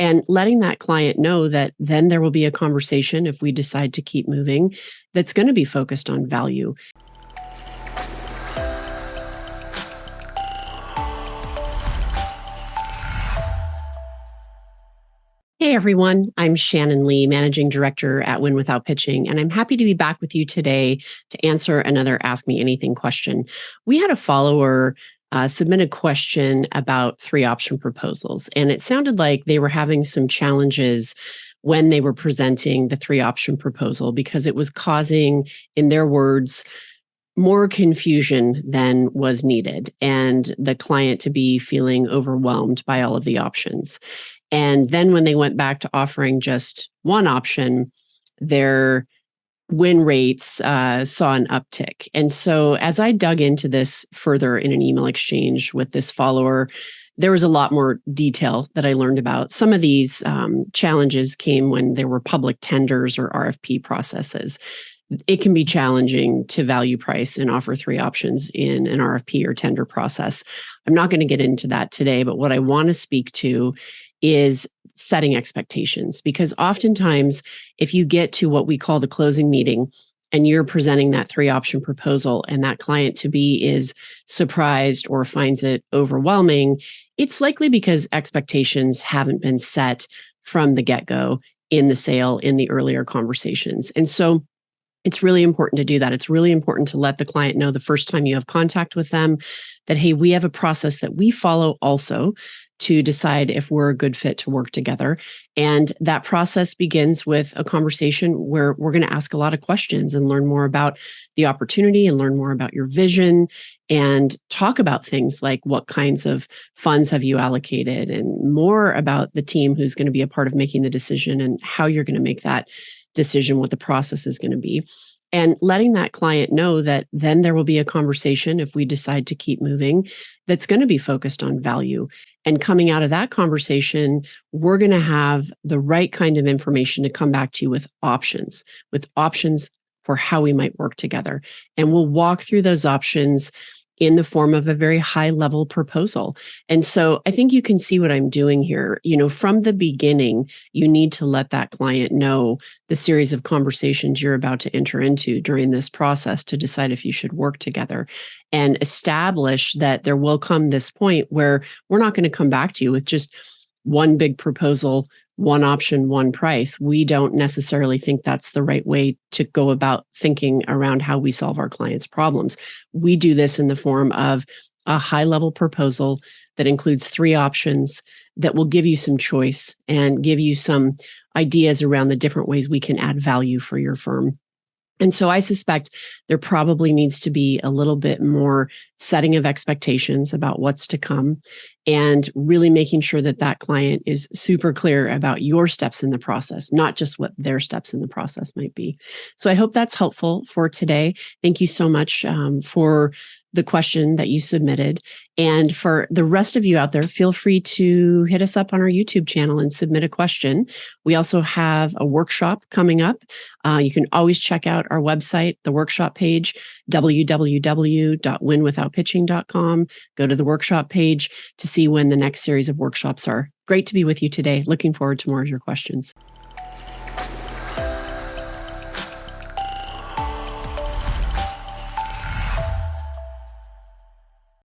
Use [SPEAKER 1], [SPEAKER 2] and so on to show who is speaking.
[SPEAKER 1] and letting that client know that then there will be a conversation if we decide to keep moving that's going to be focused on value. Hey everyone, I'm Shannyn Lee, Managing Director at Win Without Pitching, and I'm happy to be back with you today to answer another Ask Me Anything question. We had a follower submit a question about 3-option proposals, and it sounded like they were having some challenges when they were presenting the 3-option proposal because it was causing, in their words, more confusion than was needed, and the client to be feeling overwhelmed by all of the options. And then when they went back to offering just one option, their win rates saw an uptick. And so as I dug into this further in an email exchange with this follower, there was a lot more detail that I learned about. Some of these challenges came when there were public tenders or RFP processes. It can be challenging to value price and offer 3 options in an RFP or tender process. I'm not going to get into that today, but what I want to speak to is setting expectations, because oftentimes if you get to what we call the closing meeting and you're presenting that 3-option proposal and that client to be is surprised or finds it overwhelming, it's likely because expectations haven't been set from the get-go in the sale, in the earlier conversations. And so it's really important to do that. It's really important to let the client know the first time you have contact with them that, hey, we have a process that we follow also to decide if we're a good fit to work together. And that process begins with a conversation where we're going to ask a lot of questions and learn more about the opportunity and learn more about your vision and talk about things like what kinds of funds have you allocated and more about the team who's going to be a part of making the decision and how you're going to make that decision, what the process is going to be. And letting that client know that then there will be a conversation if we decide to keep moving that's going to be focused on value. And coming out of that conversation, we're going to have the right kind of information to come back to you with options for how we might work together. And we'll walk through those options in the form of a very high level proposal. And so I think you can see what I'm doing here. From the beginning, you need to let that client know the series of conversations you're about to enter into during this process to decide if you should work together, and establish that there will come this point where we're not going to come back to you with just one big proposal, one option, one price. We don't necessarily think that's the right way to go about thinking around how we solve our clients' problems. We do this in the form of a high-level proposal that includes 3 options that will give you some choice and give you some ideas around the different ways we can add value for your firm. And so I suspect there probably needs to be a little bit more setting of expectations about what's to come and really making sure that that client is super clear about your steps in the process, not just what their steps in the process might be. So I hope that's helpful for today. Thank you so much for the question that you submitted. And for the rest of you out there, feel free to hit us up on our YouTube channel and submit a question. We also have a workshop coming up. You can always check out our website, the workshop page, www.winwithoutpitching.com. Go to the workshop page to see when the next series of workshops are. Great to be with you today. Looking forward to more of your questions.